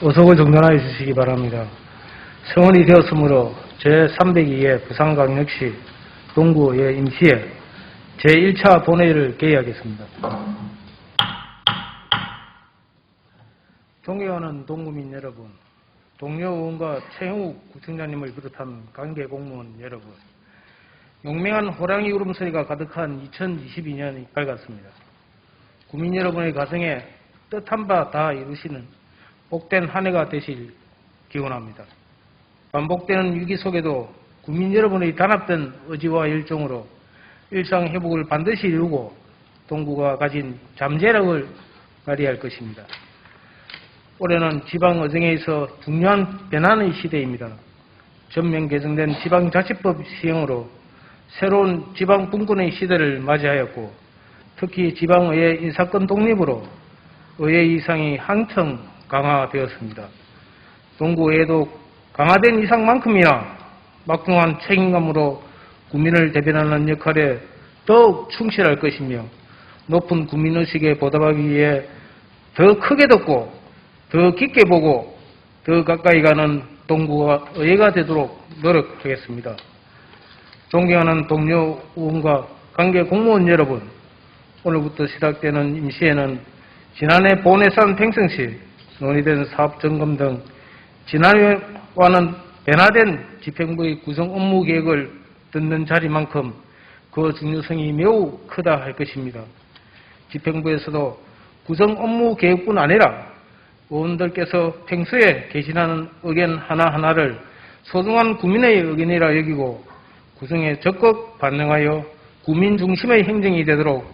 어석을 정돈하여 주시기 바랍니다. 성원이 되었으므로 제302회 부산광역시 동구의 임시회 제1차 본회의를 개의하겠습니다. 존경하는 동구민 여러분, 동료 의원과 최형욱 구청장님을 비롯한 관계 공무원 여러분, 용맹한 호랑이 울음소리가 가득한 2022년이 밝았습니다. 구민 여러분의 가정에 뜻한 바 다 이루시는 복된 한 해가 되실 기원합니다. 반복되는 위기 속에도 국민 여러분의 단합된 의지와 열정으로 일상 회복을 반드시 이루고 동구가 가진 잠재력을 발휘할 것입니다. 올해는 지방의정에 있어 중요한 변환의 시대입니다. 전면 개정된 지방자치법 시행으로 새로운 지방분권의 시대를 맞이하였고, 특히 지방의회 인사권 독립으로 의회 이상이 한층 강화되었습니다. 동구의회도 강화된 이상만큼이나 막중한 책임감으로 국민을 대변하는 역할에 더욱 충실할 것이며, 높은 국민의식에 보답하기 위해 더 크게 듣고 더 깊게 보고 더 가까이 가는 동구가 의회가 되도록 노력하겠습니다. 존경하는 동료 의원과 관계 공무원 여러분, 오늘부터 시작되는 임시회는 지난해 본예산 팽성 시 논의된 사업 점검 등 지난해와는 변화된 집행부의 구성 업무 계획을 듣는 자리만큼 그 중요성이 매우 크다 할 것입니다. 집행부에서도 구성 업무 계획뿐 아니라 의원들께서 평소에 개진하는 의견 하나하나를 소중한 국민의 의견이라 여기고 구성에 적극 반영하여 국민 중심의 행정이 되도록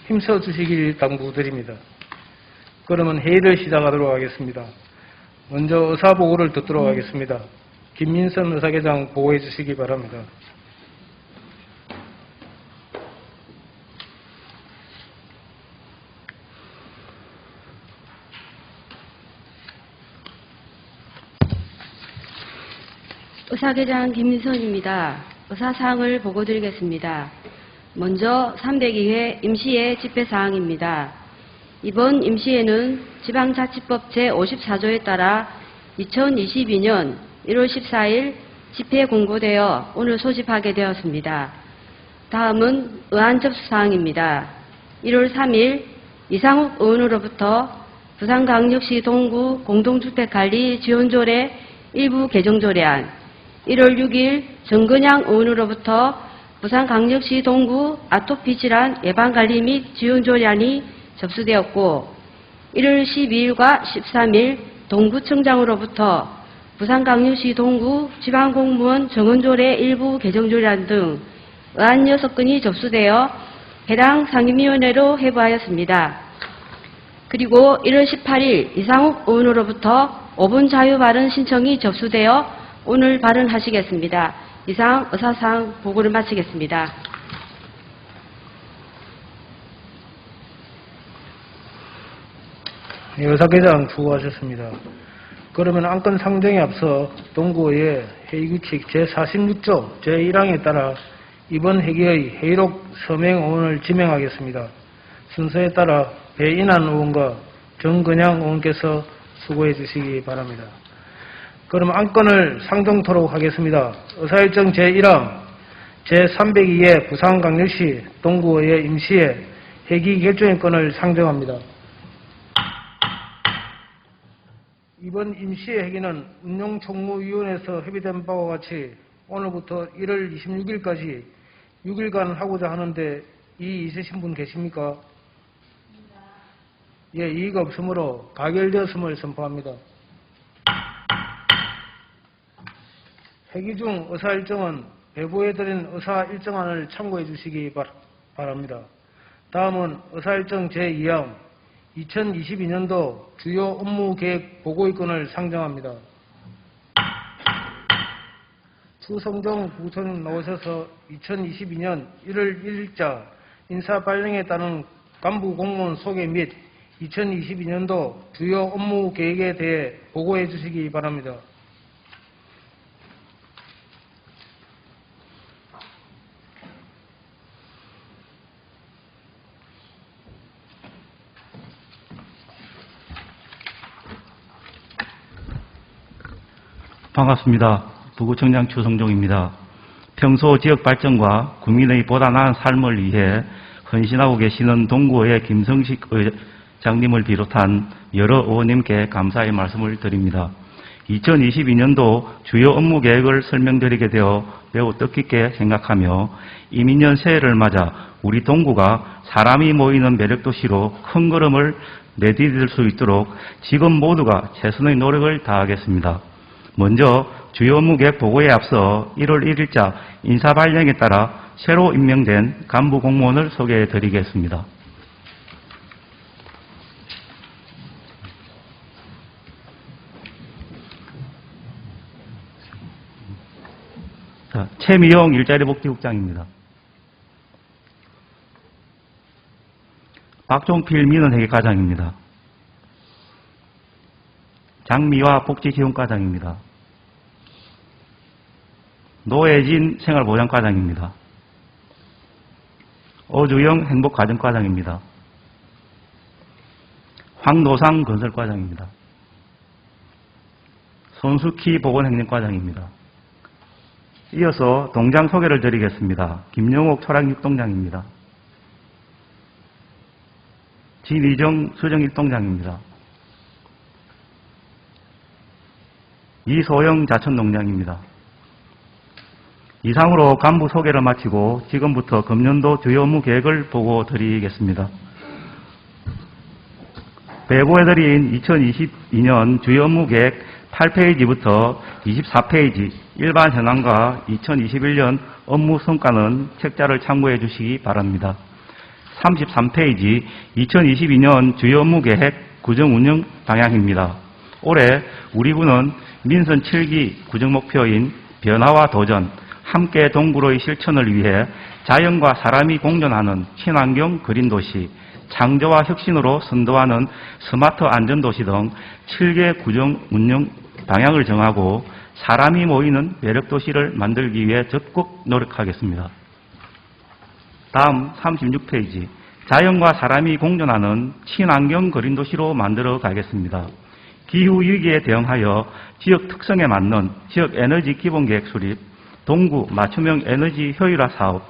힘써 주시길 당부드립니다. 그러면 회의를 시작하도록 하겠습니다. 먼저 의사보고를 듣도록 하겠습니다. 김민선 의사계장 보고해 주시기 바랍니다. 의사계장 김민선입니다. 의사사항을 보고드리겠습니다. 먼저 302회 임시회 집회사항입니다. 이번 임시회는 지방자치법 제54조에 따라 2022년 1월 14일 집회 공고되어 오늘 소집하게 되었습니다. 다음은 의안 접수사항입니다. 1월 3일 이상욱 의원으로부터 부산광역시 동구 공동주택관리 지원조례 일부 개정조례안, 1월 6일 정근양 의원으로부터 부산광역시 동구 아토피 질환 예방관리 및 지원조례안이 접수되었고, 1월 12일과 13일 동구청장으로부터 부산광역시 동구 지방공무원 정원조례 일부 개정조례안 등 의안 6건이 접수되어 해당 상임위원회로 회부하였습니다. 그리고 1월 18일 이상욱 의원으로부터 5분 자유 발언 신청이 접수되어 오늘 발언하시겠습니다. 이상 의사사항 보고를 마치겠습니다. 의사계장 수고하셨습니다. 그러면 안건 상정에 앞서 동구의회 회의규칙 제46조 제1항에 따라 이번 회기의 회의록 서명 의원을 지명하겠습니다. 순서에 따라 배인환 의원과 정근양 의원께서 수고해 주시기 바랍니다. 그럼 안건을 상정토록 하겠습니다. 의사일정 제1항 제302회 부산광역시 동구의회 임시회 회기 결정의 건을 상정합니다. 이번 임시회 회기는 운용총무위원회에서 협의된 바와 같이 오늘부터 1월 26일까지 6일간 하고자 하는데 이의 있으신 분 계십니까? 예, 이의가 없으므로 가결되었음을 선포합니다. 회기 중 의사 일정은 배부해드린 의사 일정안을 참고해 주시기 바랍니다. 다음은 의사 일정 제2항 2022년도 주요 업무 계획 보고의 건을 상정합니다. 추성정 부부총님 나오셔서 2022년 1월 1일자 인사 발령에 따른 간부 공무원 소개 및 2022년도 주요 업무 계획에 대해 보고해 주시기 바랍니다. 반갑습니다. 부구청장 추성종입니다. 평소 지역 발전과 국민의 보다 나은 삶을 위해 헌신하고 계시는 동구의 김성식 의장님을 비롯한 여러 의원님께 감사의 말씀을 드립니다. 2022년도 주요 업무 계획을 설명드리게 되어 매우 뜻깊게 생각하며 이민년 새해를 맞아 우리 동구가 사람이 모이는 매력도시로 큰 걸음을 내디딜 수 있도록 직원 모두가 최선의 노력을 다하겠습니다. 먼저 주요 업무 계획 보고에 앞서 1월 1일자 인사 발령에 따라 새로 임명된 간부 공무원을 소개해 드리겠습니다. 자, 최미영 일자리복지국장입니다. 박종필 민원회계과장입니다. 장미화 복지지원과장입니다. 노혜진 생활보장과장입니다. 오주영 행복가정과장입니다. 황노상 건설과장입니다. 손수키 보건행정과장입니다. 이어서 동장 소개를 드리겠습니다. 김영옥 초락육동장입니다. 진희정 수정일동장입니다. 이소영 자천농장입니다. 이상으로 간부 소개를 마치고 지금부터 금년도 주요 업무 계획을 보고 드리겠습니다. 배부해드린 2022년 주요 업무 계획 8페이지부터 24페이지 일반 현황과 2021년 업무 성과는 책자를 참고해 주시기 바랍니다. 33페이지 2022년 주요 업무 계획 구정 운영 방향입니다. 올해 우리 군은 민선 7기 구정 목표인 변화와 도전, 함께 동구로의 실천을 위해 자연과 사람이 공존하는 친환경 그린도시, 창조와 혁신으로 선도하는 스마트 안전도시 등 7개 구정 운영 방향을 정하고 사람이 모이는 매력도시를 만들기 위해 적극 노력하겠습니다. 다음 36페이지 자연과 사람이 공존하는 친환경 그린도시로 만들어 가겠습니다. 기후위기에 대응하여 지역 특성에 맞는 지역 에너지 기본계획 수립, 동구 맞춤형 에너지 효율화 사업,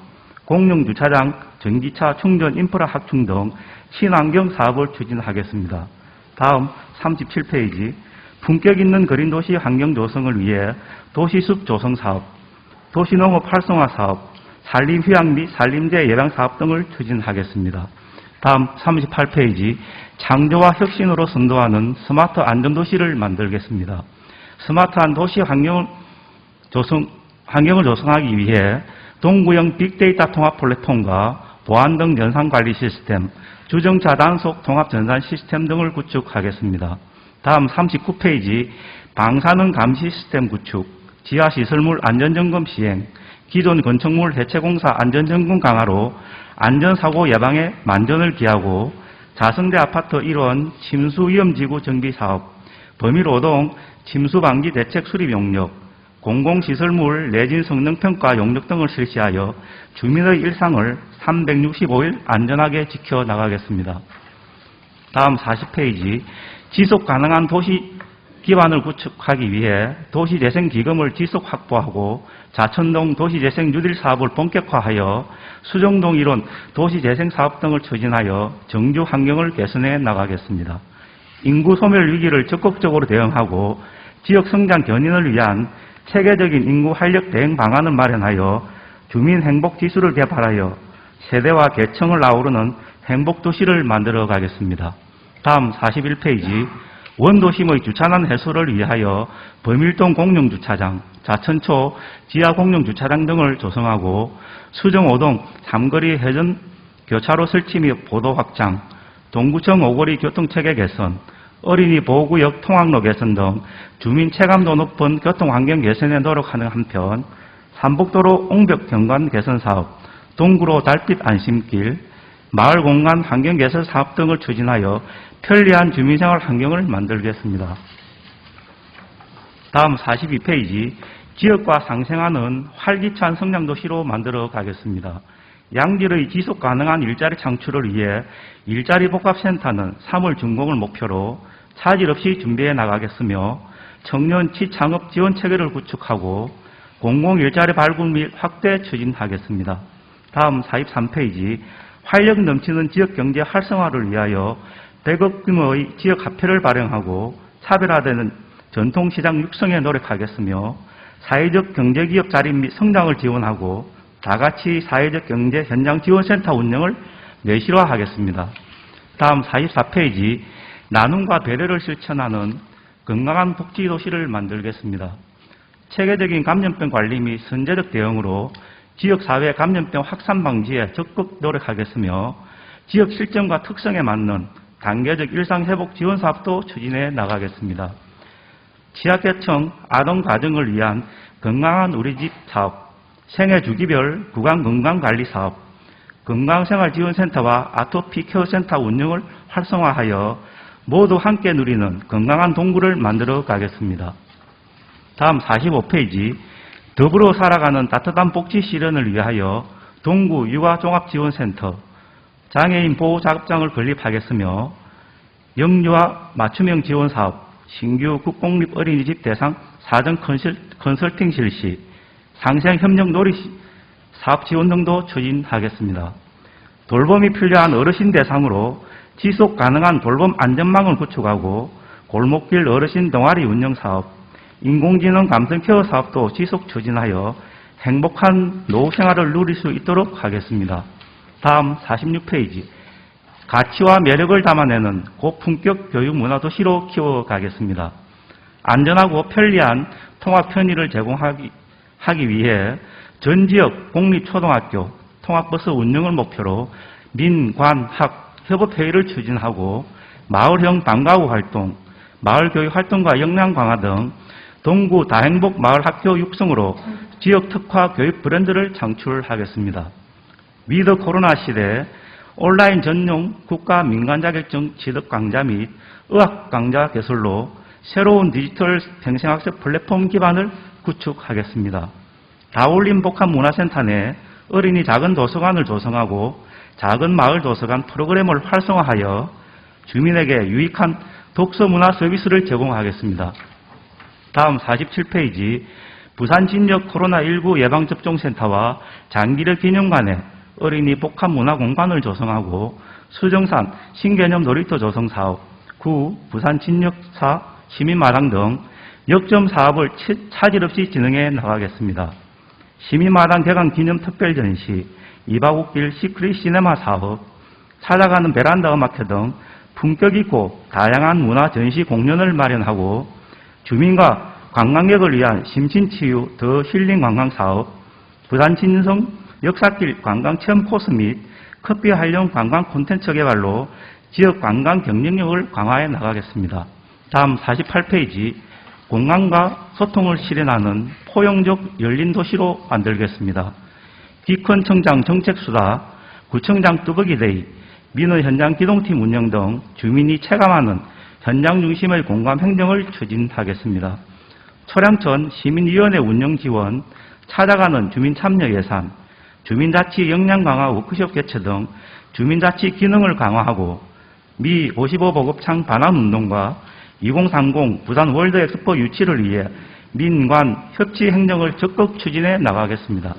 공용주차장, 전기차 충전 인프라 확충 등 친환경 사업을 추진하겠습니다. 다음 37페이지 품격 있는 그린도시 환경 조성을 위해 도시숲 조성 사업, 도시농업 활성화 사업, 산림휴양 및 산림재 예방 사업 등을 추진하겠습니다. 다음 38페이지 창조와 혁신으로 선도하는 스마트 안전도시를 만들겠습니다. 스마트한 도시 환경을 조성하기 위해 동구형 빅데이터 통합 플랫폼과 보안 등 연산관리 시스템, 주정차 단속 통합 전산 시스템 등을 구축하겠습니다. 다음 39페이지 방사능 감시 시스템 구축, 지하시설물 안전점검 시행, 기존 건축물 해체공사 안전점검 강화로 안전사고 예방에 만전을 기하고 자성대 아파트 1원 침수위험지구 정비사업, 범위로동 침수방지 대책 수립 용역, 공공시설물 내진 성능평가 용역 등을 실시하여 주민의 일상을 365일 안전하게 지켜나가겠습니다. 다음 40페이지 지속가능한 도시 기반을 구축하기 위해 도시재생기금을 지속 확보하고 자천동 도시재생 뉴딜 사업을 본격화하여 수정동 일원 도시재생사업 등을 추진하여 정주 환경을 개선해 나가겠습니다. 인구 소멸 위기를 적극적으로 대응하고 지역 성장 견인을 위한 체계적인 인구 활력 대응 방안을 마련하여 주민 행복 지수를 개발하여 세대와 계층을 아우르는 행복도시를 만들어 가겠습니다. 다음 41페이지 원도심의 주차난 해소를 위하여 범일동 공용주차장, 자천초 지하 공용주차장 등을 조성하고 수정오동 삼거리 회전 교차로 설치 및 보도 확장, 동구청 오거리 교통체계 개선, 어린이 보호구역 통학로 개선 등 주민 체감도 높은 교통환경 개선에 노력하는 한편 삼복도로 옹벽 경관 개선 사업, 동구로 달빛 안심길, 마을 공간 환경 개선 사업 등을 추진하여 편리한 주민생활 환경을 만들겠습니다. 다음 42페이지 지역과 상생하는 활기찬 성장도시로 만들어 가겠습니다. 양질의 지속 가능한 일자리 창출을 위해 일자리 복합센터는 3월 준공을 목표로 차질 없이 준비해 나가겠으며 청년 취창업 지원 체계를 구축하고 공공 일자리 발굴 및 확대 추진하겠습니다. 다음 43페이지 활력 넘치는 지역 경제 활성화를 위하여 100억 규모의 지역 화폐를 발행하고 차별화되는 전통시장 육성에 노력하겠으며 사회적 경제기업 자립 및 성장을 지원하고 다가치 사회적 경제 현장 지원센터 운영을 내실화하겠습니다. 다음 44페이지 나눔과 배려를 실천하는 건강한 복지도시를 만들겠습니다. 체계적인 감염병 관리 및 선제적 대응으로 지역사회 감염병 확산 방지에 적극 노력하겠으며 지역 실정과 특성에 맞는 단계적 일상회복 지원 사업도 추진해 나가겠습니다. 취약계층 아동가정을 위한 건강한 우리집 사업, 생애주기별 구강건강관리 사업, 건강생활지원센터와 아토피 케어센터 운영을 활성화하여 모두 함께 누리는 건강한 동구를 만들어 가겠습니다. 다음 45페이지 더불어 살아가는 따뜻한 복지 실현을 위하여 동구 육아종합지원센터, 장애인 보호작업장을 건립하겠으며 영유아 맞춤형 지원사업, 신규 국공립 어린이집 대상 사전 컨설팅 실시, 상생협력 놀이 사업 지원 등도 추진하겠습니다. 돌봄이 필요한 어르신 대상으로 지속 가능한 돌봄 안전망을 구축하고 골목길 어르신 동아리 운영 사업, 인공지능 감성 케어 사업도 지속 추진하여 행복한 노후 생활을 누릴 수 있도록 하겠습니다. 다음 46페이지 가치와 매력을 담아내는 고품격 교육 문화도시로 키워가겠습니다. 안전하고 편리한 통합 편의를 제공하기 위해 전 지역 공립초등학교 통합버스 운영을 목표로 민관학 협업회의를 추진하고 마을형 방과후 활동, 마을교육 활동과 역량 강화 등 동구 다행복 마을학교 육성으로 지역 특화 교육 브랜드를 창출하겠습니다. 위드 코로나 시대 온라인 전용 국가 민간 자격증 취득 강좌 및 의학 강좌 개설로 새로운 디지털 평생학습 플랫폼 기반을 구축하겠습니다. 다울림 복합문화센터 내 어린이 작은 도서관을 조성하고 작은 마을 도서관 프로그램을 활성화하여 주민에게 유익한 독서 문화 서비스를 제공하겠습니다. 다음 47페이지 부산 진역 코로나19 예방접종센터와 장기력 기념관에 어린이 복합문화 공간을 조성하고 수정산 신개념 놀이터 조성 사업, 구 부산 진역사 시민마당 등 역점 사업을 차질 없이 진행해 나가겠습니다. 시민마당 개관 기념 특별 전시, 이바국길 시크릿 시네마 사업, 찾아가는 베란다 음악회 등 품격 있고 다양한 문화 전시 공연을 마련하고 주민과 관광객을 위한 심신치유 더 힐링 관광 사업, 부산 진성 역사길 관광 체험 코스 및 커피 활용 관광 콘텐츠 개발로 지역 관광 경쟁력을 강화해 나가겠습니다. 다음 48페이지 공간과 소통을 실현하는 포용적 열린 도시로 만들겠습니다. 기컨청장 정책수다, 구청장 뚜벅이데이, 민원 현장 기동팀 운영 등 주민이 체감하는 현장 중심의 공감 행정을 추진하겠습니다. 초량천 시민위원회 운영 지원, 찾아가는 주민 참여 예산, 주민자치 역량 강화 워크숍 개최 등 주민자치 기능을 강화하고 미 55 보급창 반환 운동과 2030 부산 월드 엑스포 유치를 위해 민관 협치 행정을 적극 추진해 나가겠습니다.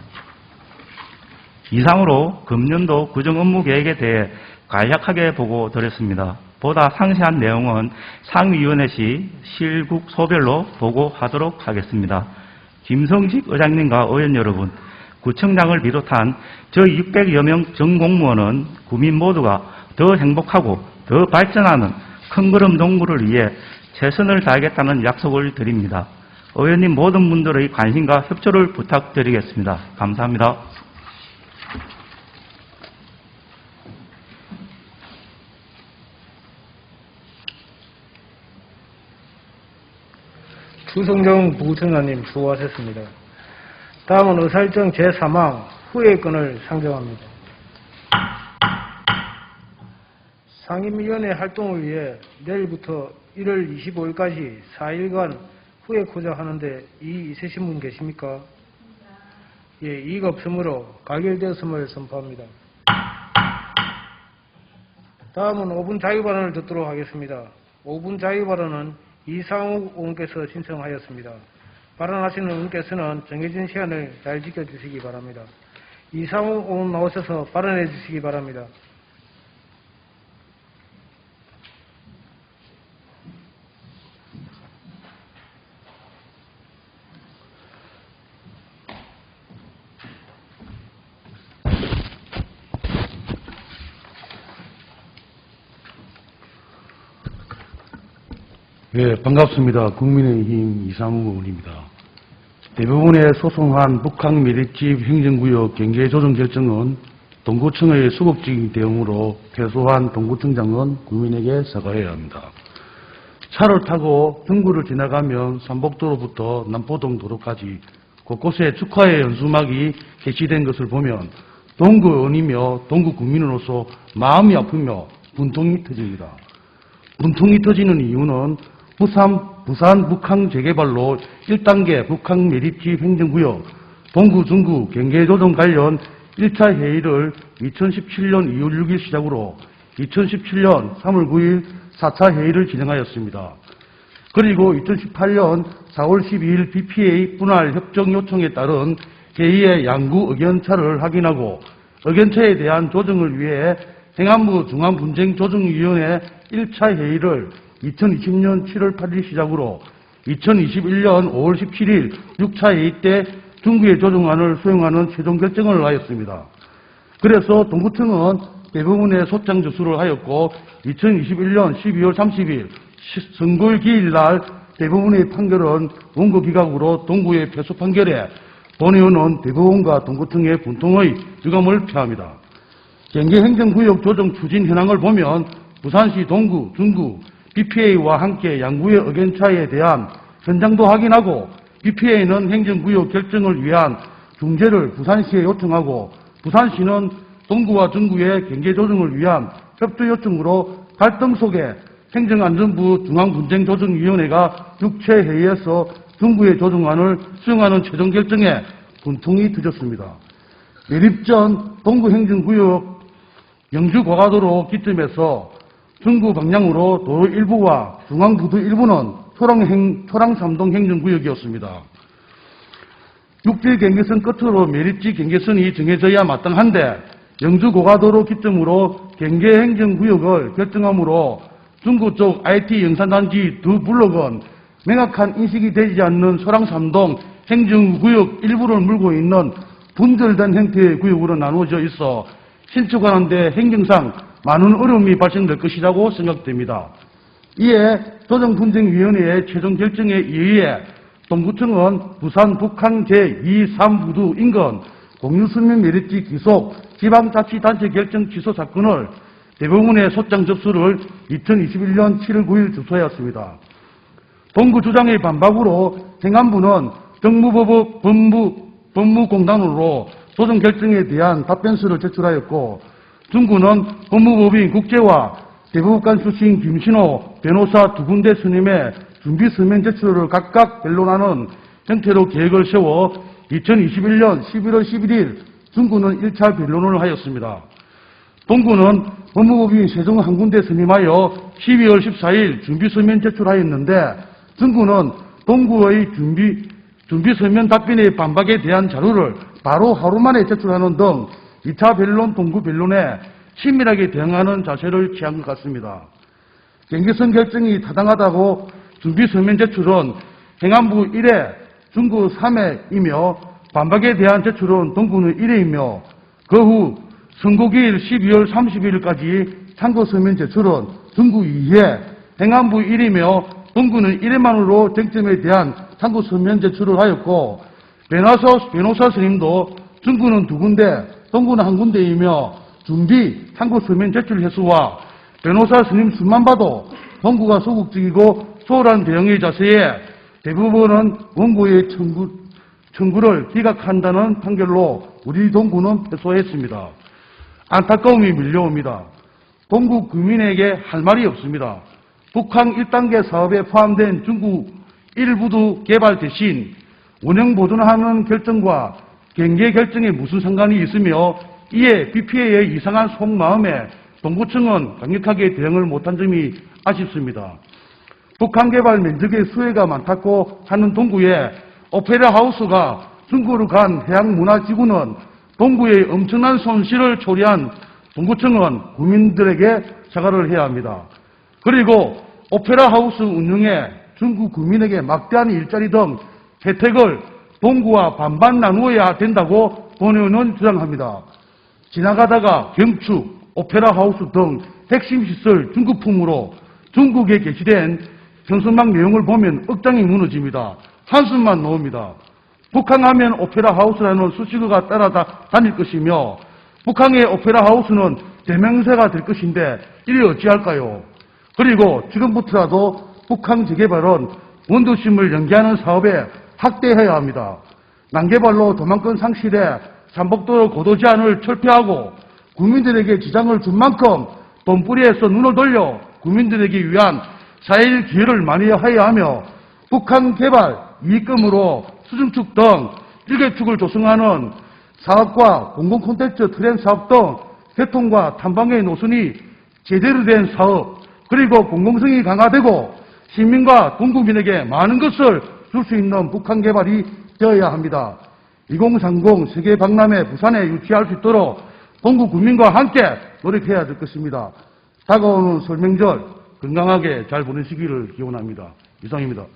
이상으로 금년도 구정 업무 계획에 대해 간략하게 보고 드렸습니다. 보다 상세한 내용은 상임위원회 시 실국 소별로 보고하도록 하겠습니다. 김성식 의장님과 의원 여러분, 구청장을 비롯한 저희 600여 명 전공무원은 구민 모두가 더 행복하고 더 발전하는 큰걸음 동구를 위해 최선을 다하겠다는 약속을 드립니다. 의원님 모든 분들의 관심과 협조를 부탁드리겠습니다. 감사합니다. 주성정 부청장님 수고하셨습니다. 다음은 의사일정 제3항 후회권을 상정합니다. 상임위원회 활동을 위해 내일부터 1월 25일까지 4일간 후회코자 하는데 이의 있으신 분 계십니까? 예, 이의가 없으므로 가결되었음을 선포합니다. 다음은 5분 자유발언을 듣도록 하겠습니다. 5분 자유발언은 이상욱 의원께서 신청하였습니다. 발언하시는 의원께서는 정해진 시간을 잘 지켜주시기 바랍니다. 이상욱 의원 나오셔서 발언해 주시기 바랍니다. 예, 반갑습니다. 국민의힘 이상욱 의원입니다. 대부분의 소송한 북한 매립집 행정구역 경계조정 결정은 동구청의 수급적인 대응으로 패소한 동구청장은 국민에게 사과해야 합니다. 차를 타고 등구를 지나가면 삼복도로부터 남포동 도로까지 곳곳에 축하의 연수막이 게시된 것을 보면 동구 의원이며 동구 국민으로서 마음이 아프며 분통이 터집니다. 분통이 터지는 이유는 부산 북항 재개발로 1단계 북항 매립지 행정구역 동구 중구 경계조정 관련 1차 회의를 2017년 2월 6일 시작으로 2017년 3월 9일 4차 회의를 진행하였습니다. 그리고 2018년 4월 12일 BPA 분할 협정 요청에 따른 회의의 양구 의견차를 확인하고 의견차에 대한 조정을 위해 행안부 중앙분쟁조정위원회 1차 회의를 2020년 7월 8일 시작으로 2021년 5월 17일 6차 회의 때 중구의 조정안을 수용하는 최종 결정을 하였습니다. 그래서 동구청은 대부분의 소장 접수를 하였고 2021년 12월 30일 선거일 기일 날 대부분의 판결은 원고 기각으로 동구의 패소 판결에 본의원은 대법원과 동구청의 분통의 유감을 표합니다. 경계행정구역 조정 추진 현황을 보면 부산시 동구, 중구, BPA와 함께 양구의 의견차에 대한 현장도 확인하고 BPA는 행정구역 결정을 위한 중재를 부산시에 요청하고 부산시는 동구와 중구의 경계조정을 위한 협조 요청으로 갈등 속에 행정안전부 중앙분쟁조정위원회가 6차 회의에서 중구의 조정안을 수용하는 최종 결정에 분통이 터졌습니다. 매립 전 동구행정구역 영주고가도로 기점에서 중구 방향으로 도로 일부와 중앙부두 일부는 초랑삼동 행정구역이었습니다. 육지 경계선 끝으로 매립지 경계선이 정해져야 마땅한데 영주고가도로 기점으로 경계행정구역을 결정하므로 중구 쪽 IT 영산단지 두 블록은 명확한 인식이 되지 않는 초랑삼동 행정구역 일부를 물고 있는 분절된 형태의 구역으로 나누어져 있어 신축하는데 행정상 많은 어려움이 발생될 것이라고 생각됩니다. 이에 조정분쟁위원회의 최종 결정에 의해 동구청은 부산 북한 제2, 3부두 인근 공유수면 매립지 기속 지방자치단체 결정 취소 사건을 대법원에 소장 접수를 2021년 7월 9일 접수하였습니다. 동구 주장의 반박으로 행안부는 정무법무공단으로 조정 결정에 대한 답변서를 제출하였고 중구는 법무법인 국제와 대법관 출신 김신호 변호사 두 군데 스님의 준비 서면 제출을 각각 변론하는 형태로 계획을 세워 2021년 11월 11일 중구는 1차 변론을 하였습니다. 동구는 법무법인 세종 한 군데 스님하여 12월 14일 준비 서면 제출하였는데 중구는 동구의 준비 서면 답변의 반박에 대한 자료를 바로 하루 만에 제출하는 등 2차 변론, 동구 변론에 치밀하게 대응하는 자세를 취한 것 같습니다. 경계선 결정이 타당하다고 준비 서면 제출은 행안부 1회, 중구 3회이며 반박에 대한 제출은 동구는 1회이며 그 후 선고기일 12월 30일까지 참고 서면 제출은 중구 2회, 행안부 1회이며 동구는 1회만으로 쟁점에 대한 참고 서면 제출을 하였고 변호사 스님도 중구는 두 군데, 동구는 한 군데이며 준비 참고 서면 제출 횟수와 변호사 스님 수만 봐도 동구가 소극적이고 소홀한 대응의 자세에 대부분은 원고의 청구를 기각한다는 판결로 우리 동구는 패소했습니다. 안타까움이 밀려옵니다. 동구 구민에게 할 말이 없습니다. 북항 1단계 사업에 포함된 중구 1부두 개발 대신 운영 보존하는 결정과 경계 결정에 무슨 상관이 있으며 이에 BPA의 이상한 속마음에 동구청은 강력하게 대응을 못한 점이 아쉽습니다. 북한 개발 면적의 수혜가 많다고 하는 동구에 오페라 하우스가 중구로 간 해양문화지구는 동구의 엄청난 손실을 초래한 동구청은 국민들에게 사과를 해야 합니다. 그리고 오페라 하우스 운영에 중구 구민에게 막대한 일자리 등 혜택을 동구와 반반 나누어야 된다고 본의원은 주장합니다. 지나가다가 경축, 오페라 하우스 등 핵심 시설 중구품으로 중국에 게시된 현수막 내용을 보면 억장이 무너집니다. 한숨만 놓습니다. 북한하면 오페라 하우스라는 수식어가 따라다닐 것이며 북한의 오페라 하우스는 대명사가 될 것인데 이를 어찌할까요? 그리고 지금부터라도 북한 재개발은 원도심을 연기하는 사업에 확대해야 합니다. 난개발로 도망권 상실에 삼복도로 고도 제한을 철폐하고 국민들에게 지장을 준 만큼 돈벌이에서 눈을 돌려 국민들에게 위한 4.1 기회를 마련해야 하며 북한 개발 이익금으로 수중축 등 1개축을 조성하는 사업과 공공콘텐츠 트렌 사업 등 교통과 탐방의 노선이 제대로 된 사업 그리고 공공성이 강화되고 시민과 동국민에게 많은 것을 줄 수 있는 북한 개발이 되어야 합니다. 2030 세계 박람회 부산에 유치할 수 있도록 동구 국민과 함께 노력해야 될 것입니다. 다가오는 설명절 건강하게 잘 보내시기를 기원합니다. 이상입니다.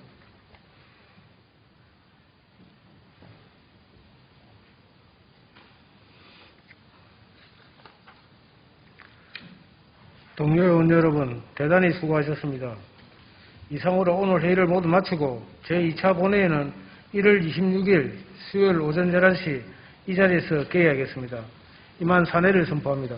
동료 의원 여러분, 대단히 수고하셨습니다. 이상으로 오늘 회의를 모두 마치고 제2차 본회의는 1월 26일 수요일 오전 11시 이 자리에서 개회하겠습니다. 이만 사내를 선포합니다.